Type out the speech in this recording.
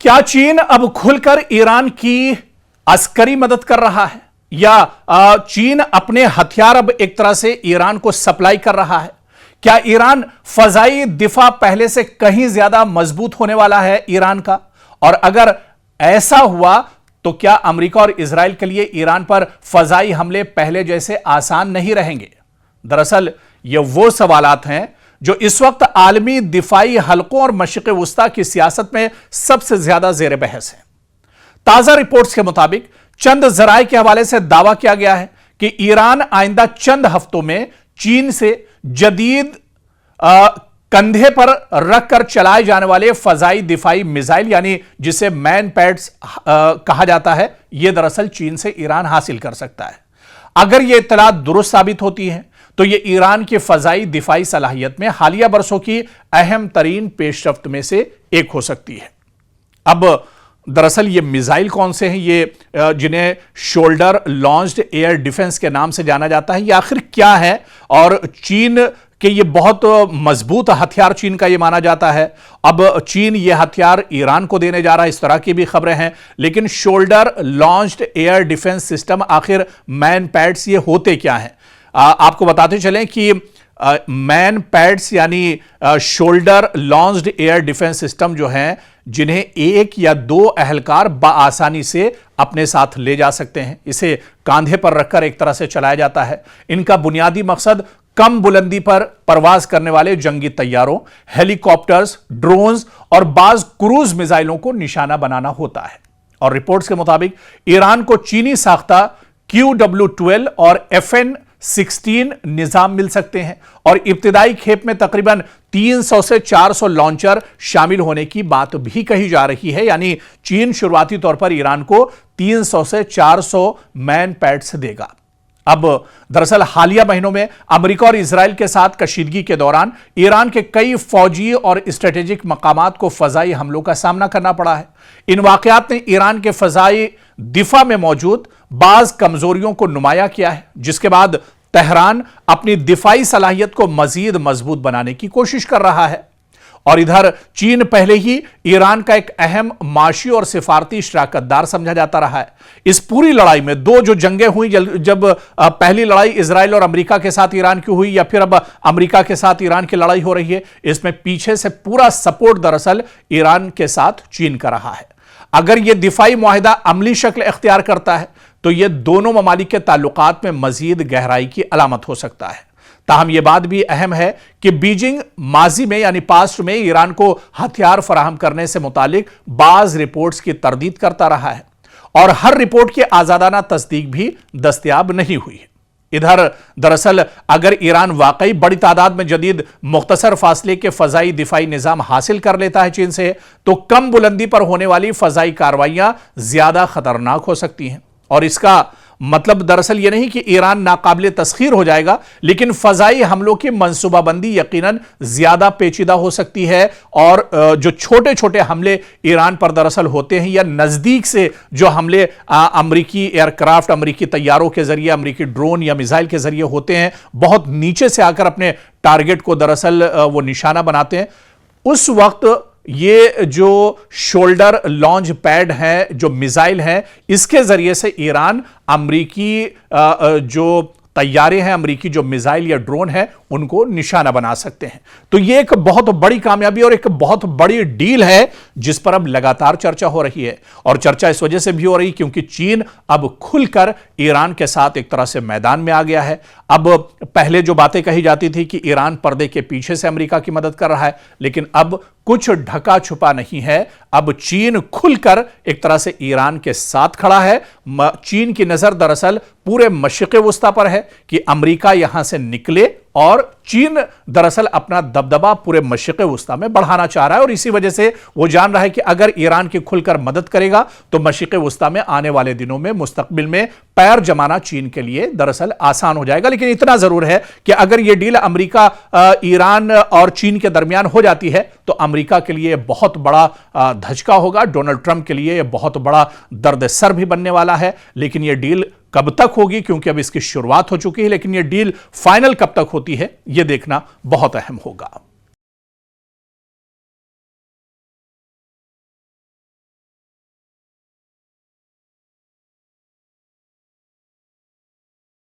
क्या चीन अब खुलकर ईरान की अस्करी मदद कर रहा है या चीन अपने हथियार अब एक तरह से ईरान को सप्लाई कर रहा है? क्या ईरान फजाई दिफा पहले से कहीं ज्यादा मजबूत होने वाला है ईरान का? और अगर ऐसा हुआ तो क्या अमेरिका और इजराइल के लिए ईरान पर फजाई हमले पहले जैसे आसान नहीं रहेंगे? दरअसल ये वो सवालात हैं जो इस वक्त आलमी दिफाई हलकों और मशरिक़ वुस्ता की सियासत में सबसे ज्यादा जेर बहस है। ताजा रिपोर्ट्स के मुताबिक चंद जराए के हवाले से दावा किया गया है कि ईरान आइंदा चंद हफ्तों में चीन से जदीद कंधे पर रखकर चलाए जाने वाले फजाई दिफाई मिसाइल यानी जिसे मैन पैड्स कहा जाता है, यह दरअसल चीन से ईरान हासिल कर सकता है। अगर यह इत्तलात दुरुस्त साबित होती है तो यह ईरान की फजाई दिफाई सलाहियत में हालिया बरसों की अहम तरीन पेशरफ्त में से एक हो सकती है। अब दरअसल ये मिसाइल कौन से हैं, ये जिन्हें शोल्डर लॉन्च्ड एयर डिफेंस के नाम से जाना जाता है, ये आखिर क्या है? और चीन के ये बहुत मजबूत हथियार चीन का ये माना जाता है। अब चीन ये हथियार ईरान को देने जा रहा है, इस तरह की भी खबरें हैं। लेकिन shoulder launched air defence system आखिर मैन पैड्स ये होते क्या हैं? आपको बताते चलें कि मैन पैड्स यानी shoulder launched air defence system जो हैं, जिन्हें एक या दो अहलकार बआसानी से अपने साथ ले जा सकते हैं। इसे कांधे पर रखकर एक तरह से चलाया जाता है। इनका बुनियादी मकसद कम बुलंदी पर परवाज करने वाले जंगी तैयारों, हेलीकॉप्टर्स, ड्रोन्स और बाज क्रूज मिसाइलों को निशाना बनाना होता है। और रिपोर्ट्स के मुताबिक ईरान को चीनी साख्ता QW-12 और FN-16 निजाम मिल सकते हैं और इब्तिदाई खेप में तकरीबन 300 से 400 लॉन्चर शामिल होने की बात भी कही जा रही है। यानी चीन शुरुआती तौर पर ईरान को 300 से 400 मैन पैड्स देगा। अब दरअसल हालिया महीनों में अमेरिका और इजराइल के साथ कशीदगी के दौरान ईरान के कई फौजी और स्ट्रेटेजिक मकामात को फजाई हमलों का सामना करना पड़ा है। इन वाकयात ने ईरान के फजाई दिफा में मौजूद बाज कमजोरियों को नुमाया किया है, जिसके बाद तेहरान अपनी दिफाई सलाहियत को मजीद मजबूत बनाने की कोशिश कर रहा है। और इधर चीन पहले ही ईरान का एक अहम माशी और सिफारती शराकतदार समझा जाता रहा है। इस पूरी लड़ाई में दो जो जंगें हुई, जब पहली लड़ाई इजराइल और अमेरिका के साथ ईरान की हुई या फिर अब अमेरिका के साथ ईरान की लड़ाई हो रही है, इसमें पीछे से पूरा सपोर्ट दरअसल ईरान के साथ चीन का रहा है। अगर यह दिफाई मुआहिदा अमली शक्ल इख्तियार करता है तो यह दोनों ममालिक के ताल्लुकात में मजीद गहराई की अलामत हो सकता है। ताहम यह बात भी अहम है कि बीजिंग माजी में यानी पास्ट में ईरान को हथियार फराहम करने से मुतालिक बाज रिपोर्ट्स की तरदीद करता रहा है और हर रिपोर्ट की आजादाना तस्दीक भी दस्तयाब नहीं हुई है। इधर दरअसल अगर ईरान वाकई बड़ी तादाद में जदीद मुख्तसर फासले के फजाई दिफाई निजाम हासिल कर लेता है चीन से, तो कम बुलंदी पर होने वाली फजाई कार्रवाइयां ज्यादा खतरनाक हो सकती हैं। और इसका मतलब दरअसल यह नहीं कि ईरान नाकाबिले तस्खीर हो जाएगा, लेकिन फजाई हमलों की मंसूबाबंदी यकीनन ज्यादा पेचीदा हो सकती है। और जो छोटे छोटे हमले ईरान पर दरअसल होते हैं या नजदीक से जो हमले अमरीकी एयरक्राफ्ट, अमरीकी तैयारों के जरिए, अमरीकी ड्रोन या मिसाइल के जरिए होते हैं, बहुत नीचे से आकर अपने टारगेट को दरअसल वो निशाना बनाते हैं, उस वक्त ये जो शोल्डर लॉन्च पैड है, जो मिसाइल है, इसके जरिए से ईरान अमरीकी जो तैयारे हैं, अमरीकी जो मिसाइल या ड्रोन है, उनको निशाना बना सकते हैं। तो ये एक बहुत बड़ी कामयाबी और एक बहुत बड़ी डील है जिस पर अब लगातार चर्चा हो रही है। और चर्चा इस वजह से भी हो रही क्योंकि चीन अब खुलकर ईरान के साथ एक तरह से मैदान में आ गया है। अब पहले जो बातें कही जाती थी कि ईरान पर्दे के पीछे से अमेरिका की मदद कर रहा है, लेकिन अब कुछ ढका छुपा नहीं है। अब चीन खुलकर एक तरह से ईरान के साथ खड़ा है। चीन की नजर दरअसल पूरे मशरिक़ वुस्ता पर है कि अमेरिका यहां से निकले और चीन दरअसल अपना दबदबा पूरे मशरिक़ वुस्ता में बढ़ाना चाह रहा है। और इसी वजह से वो जान रहा है कि अगर ईरान की खुलकर मदद करेगा तो मशरिक़ वुस्ता में आने वाले दिनों में, मुस्तकबिल में पैर जमाना चीन के लिए दरअसल आसान हो जाएगा। लेकिन इतना जरूर है कि अगर यह डील अमेरिका, ईरान और चीन के दरमियान हो जाती है तो अमेरिका के लिए बहुत बड़ा धचका होगा। डोनाल्ड ट्रंप के लिए यह बहुत बड़ा दर्द सर भी बनने वाला है। लेकिन यह डील कब तक होगी, क्योंकि अब इसकी शुरुआत हो चुकी है, लेकिन यह डील फाइनल कब तक होती है, यह देखना बहुत अहम होगा।